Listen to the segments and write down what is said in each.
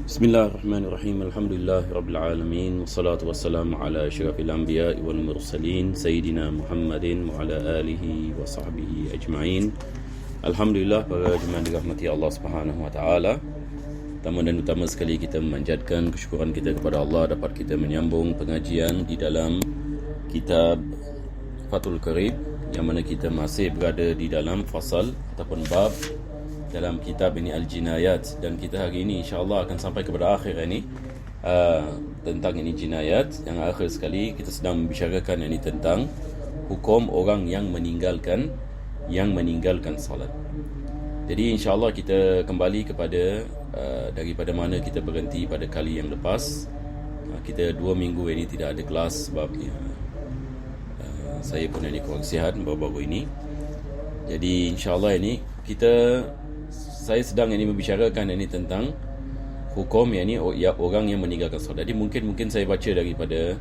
Bismillahirrahmanirrahim. Alhamdulillahirabbil wassalatu wassalamu ala asyrafil anbiya'i wal mursalin sayyidina Muhammadin wa ala alihi wa sahbihi ajma'in. Alhamdulillah, para jemaah dirahmati Allah Subhanahu wa taala. Pertama dan utama sekali kita memanjatkan kesyukuran kita kepada Allah dapat kita menyambung pengajian di dalam kitab Fathul Qarib, yang mana kita masih berada di dalam fasal ataupun bab dalam kitab ini Al-Jinayat, dan kita hari ini insya-Allah akan sampai kepada akhir ini tentang ini jinayat. Yang akhir sekali kita sedang membicarakan ini tentang hukum orang yang meninggalkan salat. Jadi insya-Allah kita kembali kepada daripada mana kita berhenti pada kali yang lepas. Kita 2 minggu ini tidak ada kelas sebab saya pun ini kurang sihat baru-baru ini. Jadi insya-Allah ini saya sedang ini membicarakan ini tentang hukum orang yang meninggalkan solat. Jadi mungkin saya baca daripada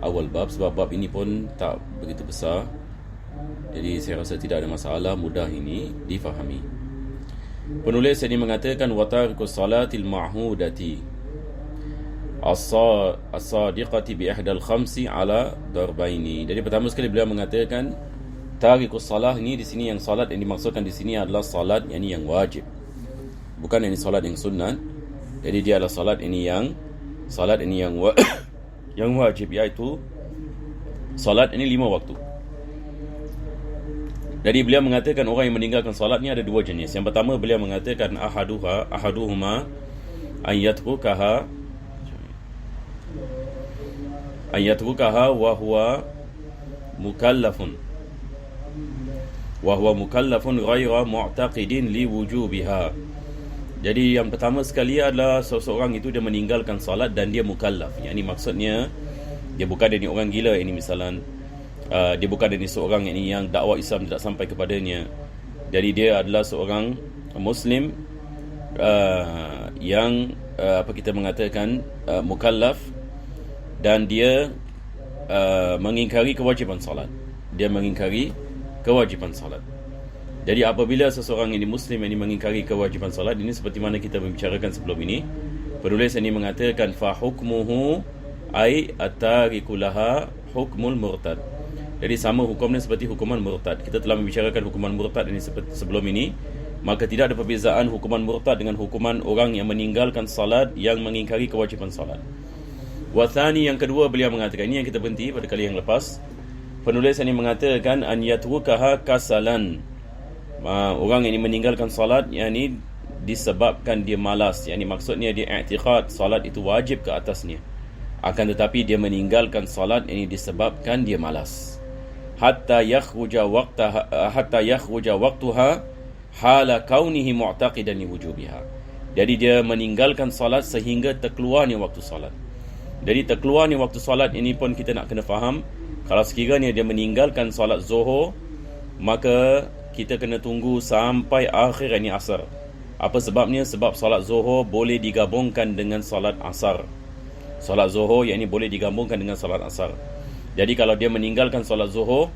awal bab sebab bab ini pun tak begitu besar. Jadi saya rasa tidak ada masalah, mudah ini difahami. Penulis ini mengatakan watarikus salatil ma'hudati as-sadiqati bi ihdal khamsi ala darbaini. Jadi pertama sekali beliau mengatakan tarikus salah ini di sini, yang salat yang dimaksudkan di sini adalah salat yang wajib. Bukan ini salat yang sunat. Jadi dia adalah salat ini yang yang wajib, iaitu salat ini 5 waktu. Jadi beliau mengatakan orang yang meninggalkan salat ni ada 2 jenis. Yang pertama beliau mengatakan ahaduhuma ayatrukaha wa huwa mukallafun ghaira mu'taqidin li wujubiha. Jadi yang pertama sekali adalah seseorang itu dia meninggalkan salat dan dia mukallaf. Yang ini maksudnya dia bukan dia ni orang gila, ini misalan dia bukan dia ni seorang yang dakwah Islam tidak sampai kepadanya. Jadi dia adalah seorang muslim yang kita mengatakan mukallaf, dan dia mengingkari kewajipan salat. Jadi apabila seseorang ini muslim ini mengingkari kewajipan salat, ini seperti mana kita membicarakan sebelum ini, penulis ini mengatakan fa hukmuhu ay at-tariku laha hukmul murtad. Jadi sama hukumnya seperti hukuman murtad. Kita telah membicarakan hukuman murtad ini sebelum ini. Maka tidak ada perbezaan hukuman murtad dengan hukuman orang yang meninggalkan salat yang mengingkari kewajipan salat. Wa thani, yang kedua beliau mengatakan, ini yang kita berhenti pada kali yang lepas. Penulis ini mengatakan an yatrukaha kasalan. Orang yang meninggalkan salat yang ini disebabkan dia malas. Yang ini maksudnya dia i'tiqad salat itu wajib ke atasnya, akan tetapi dia meninggalkan salat ini disebabkan dia malas. Hatta yakhruja waqtaha hala kaunihi mu'taqidan li wujubiha. Jadi dia meninggalkan salat sehingga terkeluarnya waktu salat. Jadi terkeluarnya waktu salat ini pun kita nak kena faham. Kalau sekiranya dia meninggalkan salat zuhur, maka kita kena tunggu sampai akhir ini asar. Apa sebabnya? Sebab salat zuhur boleh digabungkan dengan salat asar. Salat zuhur yang ini boleh digabungkan dengan salat asar. Jadi kalau dia meninggalkan salat zuhur,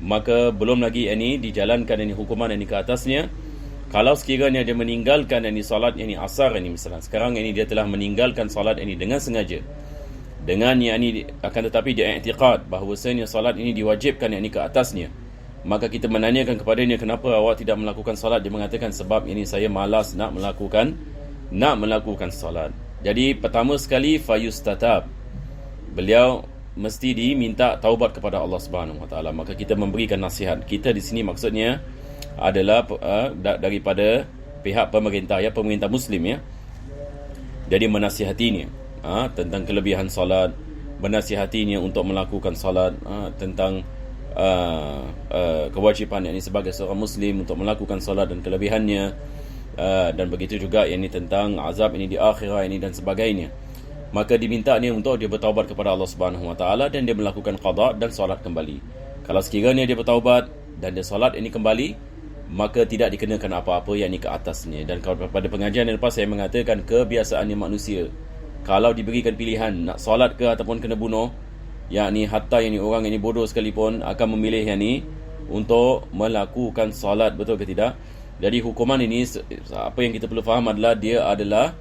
maka belum lagi ini dijalankan ini hukuman ini ke atasnya. Kalau sekiranya dia meninggalkan ini salat ini asar ini, misalnya sekarang ini dia telah meninggalkan salat ini dengan sengaja, dengan yang ini, akan tetapi dia i'tiqad bahawasanya salat ini diwajibkan yang ini ke atasnya, maka kita menanyakan kepadanya, kenapa awak tidak melakukan salat? Dia mengatakan sebab ini saya malas nak melakukan salat. Jadi pertama sekali fayustatab, beliau mesti diminta taubat kepada Allah Subhanahu wa taala. Maka kita memberikan nasihat. Kita di sini maksudnya adalah daripada pihak pemerintah muslim. Jadi menasihatinya tentang kelebihan salat, menasihatinya untuk melakukan salat, tentang kewajipan yang ini sebagai seorang muslim untuk melakukan salat dan kelebihannya, dan begitu juga yang ini tentang azab ini di akhirat ini dan sebagainya. Maka diminta ni untuk dia bertaubat kepada Allah Subhanahu wa taala dan dia melakukan qada dan solat kembali. Kalau sekiranya dia bertaubat dan dia solat ini kembali, maka tidak dikenakan apa-apa yang ini ke atasnya. Dan pada pengajian yang lepas saya mengatakan kebiasaannya manusia, kalau diberikan pilihan nak solat ke ataupun kena bunuh, yakni hatta yang ni orang yang ni bodoh sekalipun akan memilih yang ni untuk melakukan solat, betul ke tidak? Jadi hukuman ini, apa yang kita perlu faham adalah dia adalah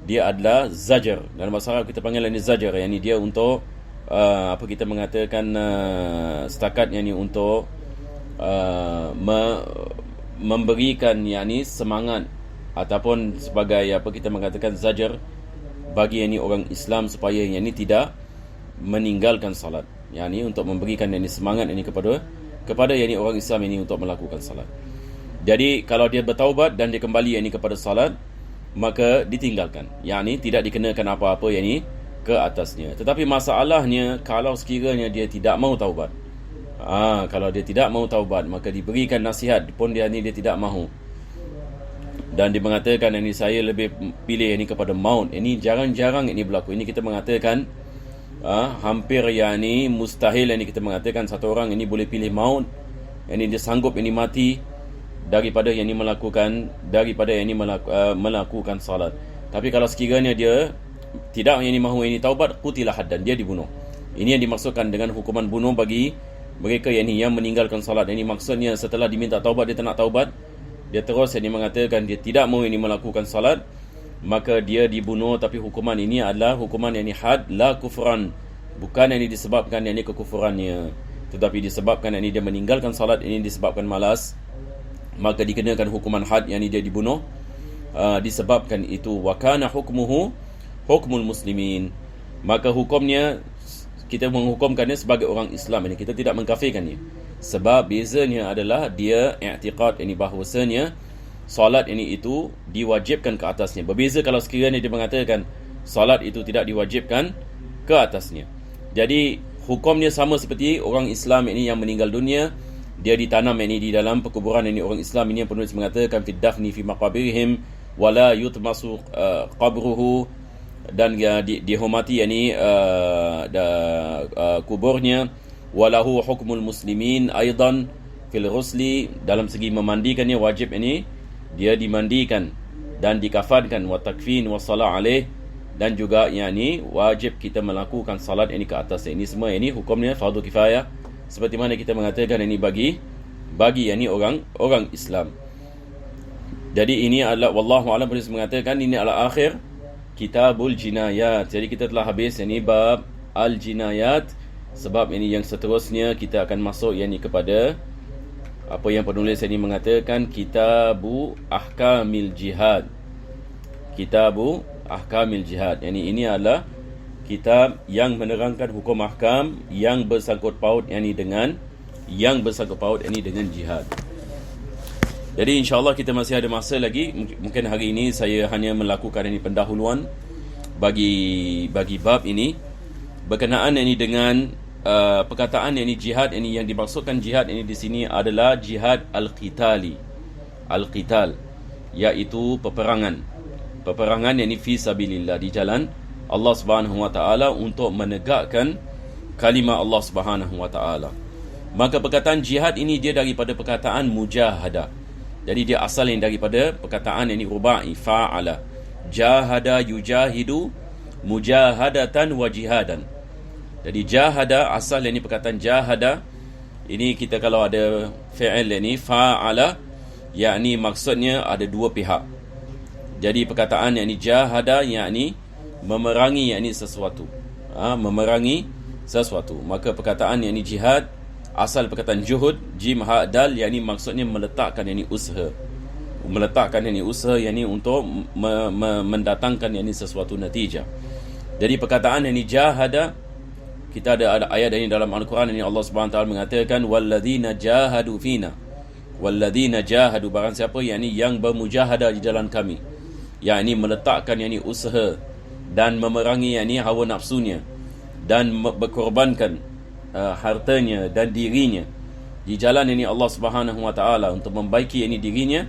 dia adalah zajar. Dalam bahasa Arab kita panggil ini zajar, yakni dia untuk apa kita mengatakan setakat yakni untuk memberikan yakni semangat ataupun sebagai apa kita mengatakan zajar bagi yakni orang Islam supaya yakni tidak meninggalkan salat, yakni untuk memberikan yakni semangat yakni kepada yakni orang Islam ini untuk melakukan salat. Jadi kalau dia bertaubat dan dia kembali yakni kepada salat, maka ditinggalkan, yakni tidak dikenakan apa-apa yakni ke atasnya. Tetapi masalahnya kalau sekiranya dia tidak mau taubat, kalau dia tidak mau taubat, maka diberikan nasihat pun dia tidak mahu, dan dia mengatakan ini saya lebih pilih ini kepada maut. Ini jarang-jarang ini berlaku. Ini kita mengatakan hampir yakni mustahil ini kita mengatakan satu orang ini boleh pilih maut, ini dia sanggup ini mati daripada yang ini melakukan salat. Tapi kalau sekiranya dia tidak yang ini mahu ini taubat, qutilah haddan, dia dibunuh. Ini yang dimaksudkan dengan hukuman bunuh bagi mereka yang meninggalkan salat. Ini maksudnya setelah diminta taubat dia tak nak taubat, dia terus yang mengatakan dia tidak mahu ini melakukan salat, maka dia dibunuh. Tapi hukuman ini adalah hukuman yang had la kufran, bukan yang disebabkan yang kekufurannya, tetapi disebabkan yang dia meninggalkan salat, ini disebabkan malas, maka dikenakan hukuman had, yang dia dibunuh disebabkan itu. Wa kana hukmuhu hukmul muslimin, maka hukumnya kita menghukumkannya sebagai orang Islam. Ini kita tidak mengkafirkannya, sebab bezanya adalah dia i'tiqad ini bahawasanya solat ini itu diwajibkan ke atasnya. Berbeza kalau sekiranya dia mengatakan solat itu tidak diwajibkan ke atasnya. Jadi hukumnya sama seperti orang Islam ini yang meninggal dunia, dia ditanam ini di dalam perkuburan ini orang Islam ini yang penulis mengatakan fi dafni fi maqabirihim wala yutmasu qabruhu, dan dihormati yakni kuburnya. Walahu hukmul muslimin aidan fil ghusli, dalam segi memandikannya wajib ini dia dimandikan dan dikafankan, wa takfin wa salat alaih, dan juga yakni wajib kita melakukan salat ini ke atas. Ini semua ini hukumnya fardu kifayah, seperti mana kita mengatakan ini bagi yakni orang Islam. Jadi ini adalah wallahu a'lam, penulis mengatakan ini adalah akhir Kitabul Jinayat. Jadi kita telah habis ini bab Al-Jinayat. Sebab ini yang seterusnya kita akan masuk yakni kepada apa yang penulis ini mengatakan Kitabu Ahkamil Jihad. Kitabu Ahkamil Jihad. Ini adalah kitab yang menerangkan hukum ahkam yang bersangkut paut dengan jihad. Jadi insya-Allah kita masih ada masa lagi. Mungkin hari ini saya hanya melakukan ini pendahuluan bagi bab ini berkenaan ini dengan perkataan ini jihad ini. Yang dimaksudkan jihad ini di sini adalah jihad al-qitali, al-qital, iaitu peperangan yang fi sabilillah, di jalan Allah Subhanahu wa taala untuk menegakkan kalimah Allah Subhanahu wa taala. Maka perkataan jihad ini dia daripada perkataan mujahadah. Jadi dia asal yang daripada perkataan ini rubai, fa'ala, jahada yujahidu mujahadatan wa jihadan. Jadi jahada asal ini perkataan jahada. Ini kita kalau ada fi'il ini fa'ala, yakni maksudnya ada dua pihak. Jadi perkataan yakni jahada yakni memerangi yakni sesuatu. Memerangi sesuatu. Maka perkataan yakni jihad asal perkataan juhud, jim ha dal, yakni maksudnya meletakkan yakni usaha. Meletakkan yakni usaha yakni untuk mendatangkan yakni sesuatu natijah. Jadi perkataan yakni jahada, kita ada ayat ini dalam Al-Quran ini Allah Subhanahu taala mengatakan walladzina jahadu fina. Walladzina jahadu, barang siapa yakni yang bermujahadah di jalan kami, yakni meletakkan yakni usaha dan memerangi yakni hawa nafsunya dan berkorbankan hartanya dan dirinya di jalan ini Allah Subhanahu wa taala untuk membaiki ini dirinya,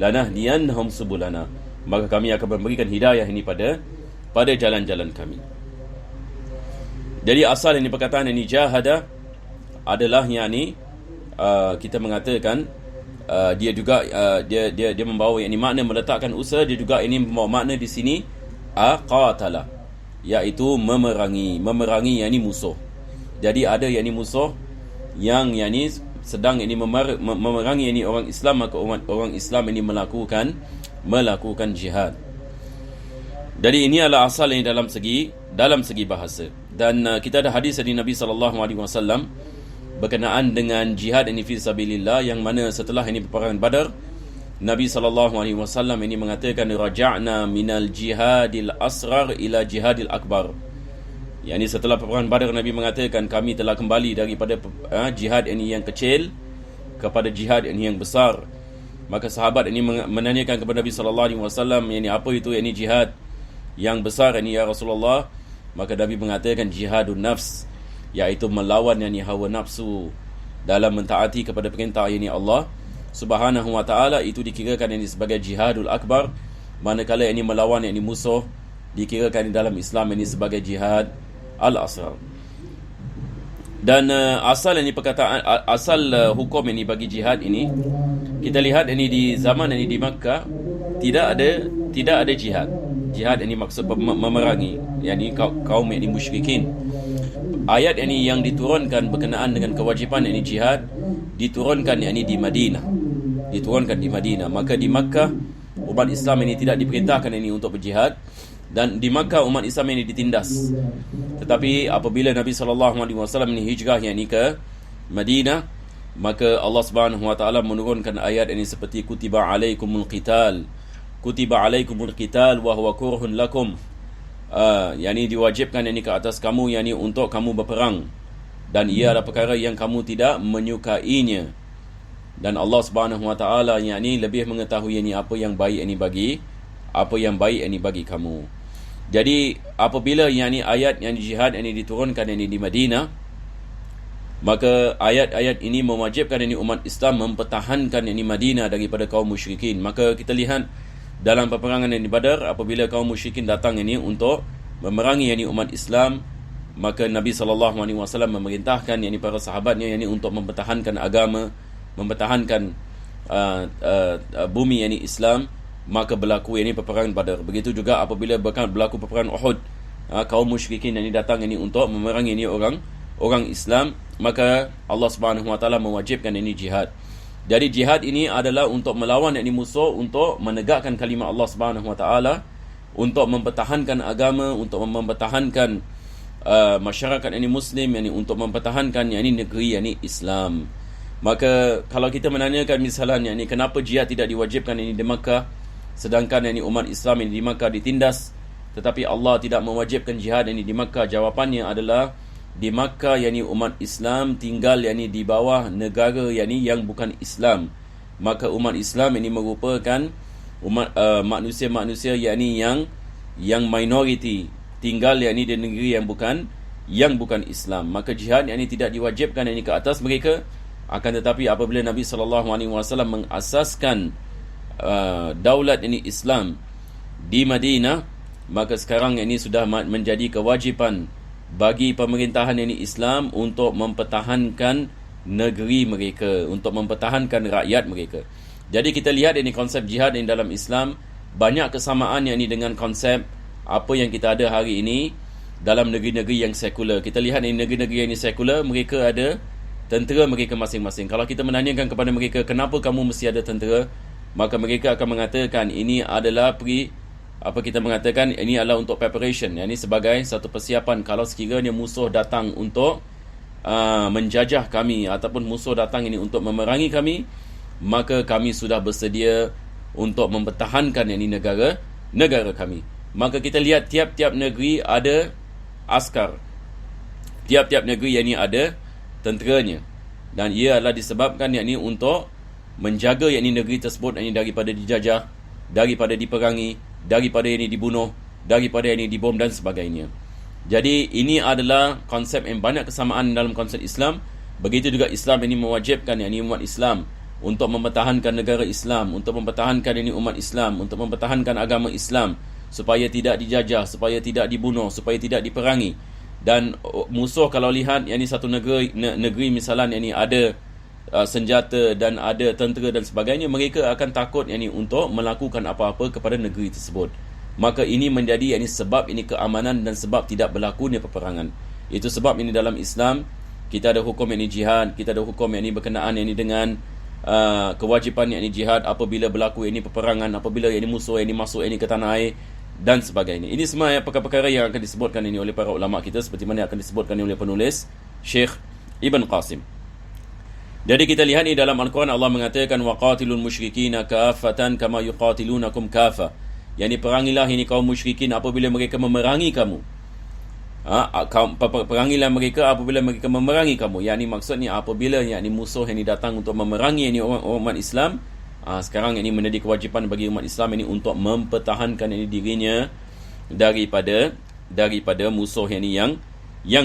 lanahdiyannahum subulana, maka kami akan memberikan hidayah ini pada jalan-jalan kami. Jadi asal ini perkataan ini jahada adalah yakni kita mengatakan dia juga dia membawa yakni makna meletakkan usaha, dia juga ini membawa makna di sini qatala, iaitu memerangi yakni musuh. Jadi ada yakni musuh yang yakni sedang ini memerangi yakni orang Islam, maka orang Islam ini melakukan jihad. Jadi ini adalah asal ini dalam segi bahasa. Dan kita ada hadis dari Nabi SAW berkenaan dengan jihad ini fi sabilillah, yang mana setelah ini peperangan Badar, Nabi SAW ini mengatakan raja'na minal jihadil asrar ila jihadil akbar. Yani setelah peperangan Badar, Nabi mengatakan kami telah kembali daripada jihad ini yang kecil kepada jihad ini yang besar. Maka sahabat ini menanyakan kepada Nabi SAW, yani apa itu ini jihad yang besar ini ya Rasulullah? Maka Nabi mengatakan jihadun nafs, iaitu melawan yani hawa nafsu dalam mentaati kepada perintah ini Allah Subhanahu wa taala. Itu dikirakan ini sebagai jihadul akbar, manakala ini melawan ini musuh dikirakan dalam Islam ini sebagai jihad al-asghar. Dan asal ini perkataan, asal hukum ini bagi jihad ini, kita lihat ini di zaman ini di Makkah tidak ada jihad. Jihad ini maksud memerangi yakni kaum yang musyrikin. Ayat ini yang diturunkan berkenaan dengan kewajipan yakni jihad diturunkan yakni di Madinah. Maka di Makkah umat Islam ini tidak diperintahkan ini untuk berjihad, dan di Makkah umat Islam ini ditindas. Tetapi apabila Nabi SAW ini hijrah yakni ke Madinah, maka Allah Subhanahu wa taala menurunkan ayat ini seperti kutiba alaikumul qital wa huwa kurhun lakum. Yani diwajibkan yani ke atas kamu yani untuk kamu berperang, dan ia adalah perkara yang kamu tidak menyukainya. Dan Allah Subhanahu wa taala yani lebih mengetahui yani apa yang baik ini bagi kamu. Jadi apabila yani ayat yang jihad ini diturunkan ini di Madinah, maka ayat-ayat ini mewajibkan ini umat Islam mempertahankan ini Madinah daripada kaum musyrikin. Maka kita lihat dalam peperangan ini Badar, apabila kaum musyrikin datang ini untuk memerangi ini umat Islam, maka Nabi SAW memerintahkan ini para sahabatnya ini untuk mempertahankan agama, mempertahankan bumi ini Islam. Maka berlaku ini peperangan Badar. Begitu juga apabila berlaku peperangan Uhud, kaum musyrikin ini datang ini untuk memerangi ini orang Islam, maka Allah Subhanahu wa taala mewajibkan ini jihad. Jadi jihad ini adalah untuk melawan yakni musuh, untuk menegakkan kalimah Allah Subhanahu wa taala, untuk mempertahankan agama, untuk mempertahankan masyarakat ini muslim, yakni untuk mempertahankan yakni negeri yakni Islam. Maka kalau kita menanyakan misalnya yakni kenapa jihad tidak diwajibkan ini di Makkah, sedangkan yakni umat Islam ini di Makkah ditindas, tetapi Allah tidak mewajibkan jihad ini di Makkah, jawapannya adalah di Makkah yakni umat Islam tinggal yakni di bawah negara yakni yang bukan Islam. Maka umat Islam ini merupakan umat manusia-manusia yakni yang minoriti, tinggal yakni di negeri yang bukan Islam. Maka jihad yakni tidak diwajibkan yakni ke atas mereka. Akan tetapi apabila Nabi SAW mengasaskan daulat ini Islam di Madinah, maka sekarang ini sudah menjadi kewajipan bagi pemerintahan ini Islam untuk mempertahankan negeri mereka, untuk mempertahankan rakyat mereka. Jadi kita lihat ini konsep jihad ini dalam Islam banyak kesamaan yang ini dengan konsep apa yang kita ada hari ini dalam negeri-negeri yang sekular. Kita lihat ini negeri-negeri yang ini sekular, mereka ada tentera mereka masing-masing. Kalau kita menanyakan kepada mereka kenapa kamu mesti ada tentera, maka mereka akan mengatakan ini adalah ini adalah untuk preparation, ini sebagai satu persiapan kalau sekiranya musuh datang untuk menjajah kami, ataupun musuh datang ini untuk memerangi kami, maka kami sudah bersedia untuk mempertahankan ini negara kami. Maka kita lihat tiap-tiap negeri ada askar, tiap-tiap negeri yang ini ada tenteranya, dan ia adalah disebabkan yakni untuk menjaga yakni negeri tersebut yakni daripada dijajah, daripada diperangi, daripada ini dibunuh, daripada ini dibom dan sebagainya. Jadi ini adalah konsep yang banyak kesamaan dalam konsep Islam. Begitu juga Islam ini mewajibkan yakni umat Islam untuk mempertahankan negara Islam, untuk mempertahankan ini umat Islam, untuk mempertahankan agama Islam, supaya tidak dijajah, supaya tidak dibunuh, supaya tidak diperangi. Dan musuh kalau lihat yakni satu negeri misalnya yakni ada senjata dan ada tentera dan sebagainya, mereka akan takut yakni untuk melakukan apa-apa kepada negeri tersebut. Maka ini menjadi yakni sebab ini keamanan dan sebab tidak berlakunya peperangan. Itu sebab ini dalam Islam kita ada hukum yakni jihad, kita ada hukum yakni berkenaan yakni dengan kewajipan yakni jihad apabila berlaku yakni peperangan, apabila yakni musuh yakni masuk yakni ke tanah air. dan sebagainya. Ini semua perkara-perkara yang akan disebutkan ini oleh para ulama kita, seperti mana yang akan disebutkan oleh penulis Syekh Ibn Qasim. Jadi kita lihat ni dalam Al-Quran, Allah mengatakan waqatilul musyrikina kaffatan kama yuqatilunakum kaffa. Yani perangilah ini kaum musyrikin apabila mereka memerangi kamu. Perangilah mereka apabila mereka memerangi kamu. Yani maksudnya apabila yani musuh yang datang untuk memerangi ini umat Islam, sekarang ini menjadi kewajipan bagi umat Islam ini untuk mempertahankan ini dirinya daripada musuh yang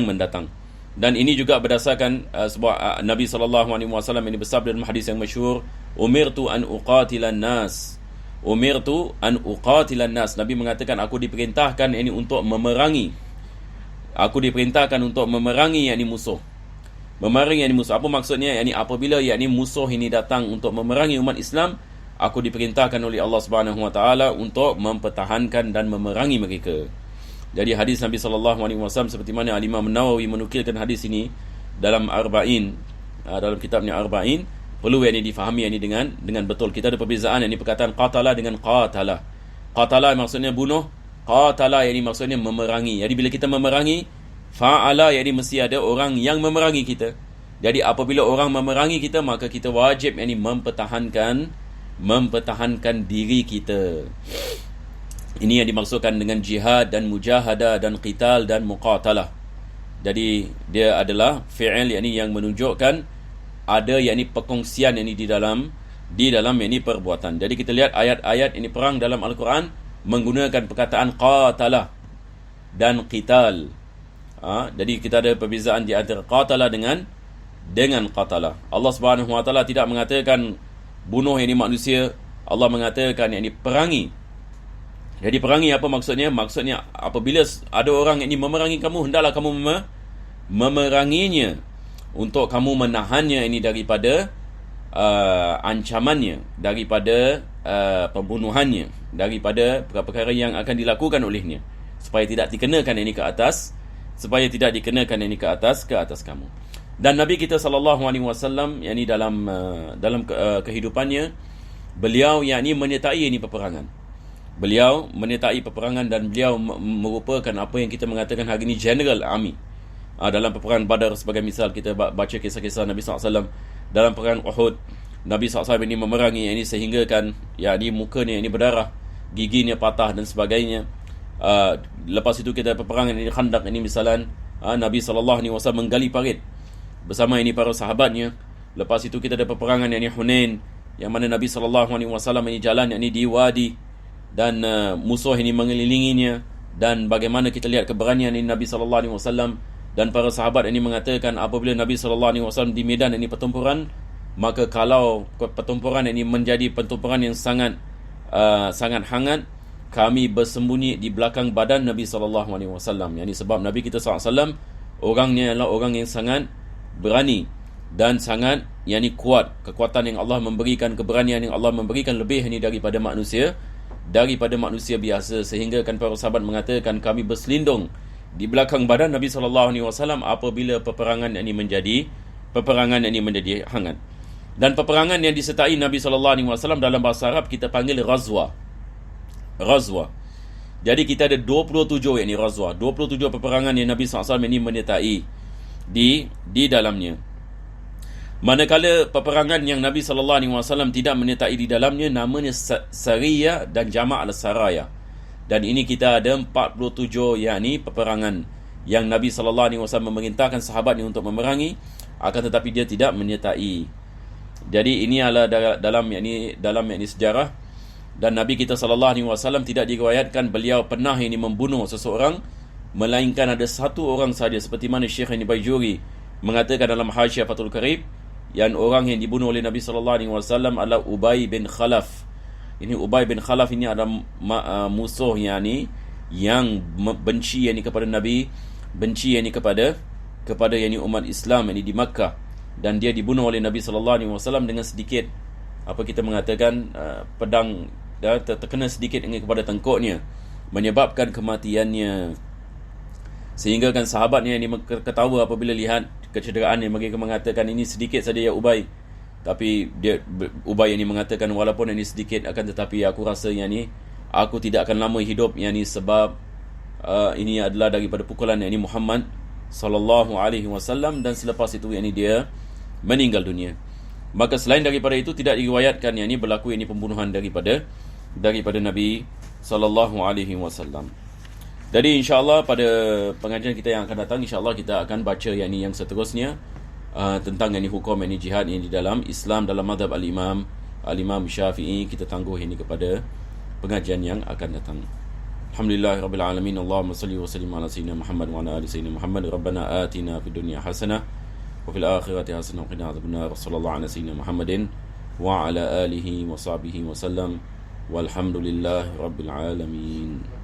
mendatang. Dan ini juga berdasarkan sebuah Nabi SAW ini bersabda dalam hadis yang masyhur, umirtu an uqatilan nas. Umirtu an uqatilan nas. Nabi mengatakan aku diperintahkan ini untuk memerangi. Aku diperintahkan untuk memerangi yakni musuh. Memerangi yakni musuh. Apa maksudnya? Yakni apabila yakni musuh ini datang untuk memerangi umat Islam, aku diperintahkan oleh Allah Subhanahu Wa Taala untuk mempertahankan dan memerangi mereka. Jadi hadis Nabi SAW seperti mana Al-Imam Nawawi menukilkan hadis ini dalam Arba'in, dalam kitabnya Arba'in, perlu yang ini difahami yang ini dengan betul. Kita ada perbezaan yang ini perkataan qatala dengan qatala. Qatala maksudnya bunuh, qatala yang ini maksudnya memerangi. Jadi bila kita memerangi, fa'ala yang ini mesti ada orang yang memerangi kita. Jadi apabila orang memerangi kita, maka kita wajib yang ini mempertahankan diri kita. Ini yang dimaksudkan dengan jihad dan mujahadah dan qital dan muqatalah. Jadi dia adalah fi'il yang menunjukkan ada yakni perkongsian ini di dalam yakni perbuatan. Jadi kita lihat ayat-ayat ini perang dalam Al-Quran menggunakan perkataan qatalah dan qital. Jadi kita ada perbezaan di antara qatalah dengan qatalah. Allah Subhanahu Wa Taala tidak mengatakan bunuh yakni manusia, Allah mengatakan yakni perangi. Jadi perangi apa maksudnya? Maksudnya apabila ada orang yang memerangi kamu, hendaklah kamu memeranginya untuk kamu menahannya ini daripada ancamannya, daripada pembunuhannya, daripada perkara-perkara yang akan dilakukan olehnya, supaya tidak dikenakan ini ke atas, ke atas kamu. Dan Nabi kita SAW yakni dalam kehidupannya, beliau yakni menyertai ini peperangan. Beliau menyertai peperangan dan beliau merupakan apa yang kita mengatakan hari ini General Army. Dalam peperangan Badar sebagai misal, kita baca kisah-kisah Nabi SAW. Dalam peperangan Uhud, Nabi SAW ini memerangi ini sehingga kan mukanya ini berdarah, giginya patah dan sebagainya. Lepas itu kita peperangan ini Khandaq ini misalan, Nabi SAW menggali parit bersama ini para sahabatnya. Lepas itu kita ada peperangan ini Hunain, yang mana Nabi SAW ini jalan ini di wadi dan musuh ini mengelilinginya, dan bagaimana kita lihat keberanian ini Nabi SAW dan para sahabat ini mengatakan apabila Nabi SAW di medan ini pertempuran, maka kalau pertempuran ini menjadi pertempuran yang sangat hangat, kami bersembunyi di belakang badan Nabi SAW. Yani sebab Nabi kita SAW orangnya adalah orang yang sangat berani dan sangat kuat. Kekuatan yang Allah memberikan, keberanian yang Allah memberikan lebih ini daripada manusia biasa, sehingga kan para sahabat mengatakan kami berselindung di belakang badan Nabi SAW apabila peperangan ini menjadi hangat. Dan peperangan yang disertai Nabi SAW dalam bahasa Arab kita panggil Ghazwa. Jadi kita ada 27 yakni Ghazwa, 27 peperangan yang Nabi SAW ini menyertai di dalamnya. Manakala peperangan yang Nabi SAW tidak menyertai di dalamnya, namanya Sariyah dan Jama' al-Saraya. Dan ini kita ada 47 yakni peperangan yang Nabi SAW memerintahkan sahabatnya untuk memerangi, akan tetapi dia tidak menyertai. Jadi ini adalah dalam yakni sejarah, dan Nabi kita SAW tidak diriwayatkan beliau pernah ini membunuh seseorang, melainkan ada satu orang saja, seperti mana Syekh Bajuri mengatakan dalam Hasyiah Fathul Qarib, yang orang yang dibunuh oleh Nabi SAW adalah Ubay bin Khalaf. Ini Ubay bin Khalaf ini adalah musuh yang benci kepada Nabi, benci kepada umat Islam di Makkah, dan dia dibunuh oleh Nabi SAW dengan sedikit apa kita mengatakan pedang terkena sedikit kepada tengkuknya, menyebabkan kematiannya. Sehingga kan sahabatnya ini ketawa apabila lihat kecederaan yang mereka mengatakan ini sedikit saja ya Ubay. Tapi Ubay ini mengatakan walaupun ini sedikit, akan tetapi aku rasa yang ini aku tidak akan lama hidup, yakni sebab ini adalah daripada pukulan yakni Muhammad sallallahu alaihi wasallam, dan selepas itu yakni dia meninggal dunia. Maka selain daripada itu tidak diriwayatkan yakni berlaku yakni pembunuhan daripada Nabi sallallahu alaihi wasallam. Jadi insya-Allah pada pengajian kita yang akan datang, insya-Allah kita akan baca yakni yang seterusnya tentang yakni hukum yakni jihad yang di dalam Islam dalam mazhab al-Imam Syafi'i. Kita tangguh ini kepada pengajian yang akan datang. Alhamdulillahirabbil alamin. Allahumma salli wa sallim ala sayyidina Muhammad wa ala ali sayyidina Muhammad. Rabbana atina fid dunya hasanah wa fil akhirati hasanah wa qina adzabannar. Sallallahu ala sayyidina Muhammadin wa ala alihi wa sahbihi wa sallam. Walhamdulillahirabbil alamin.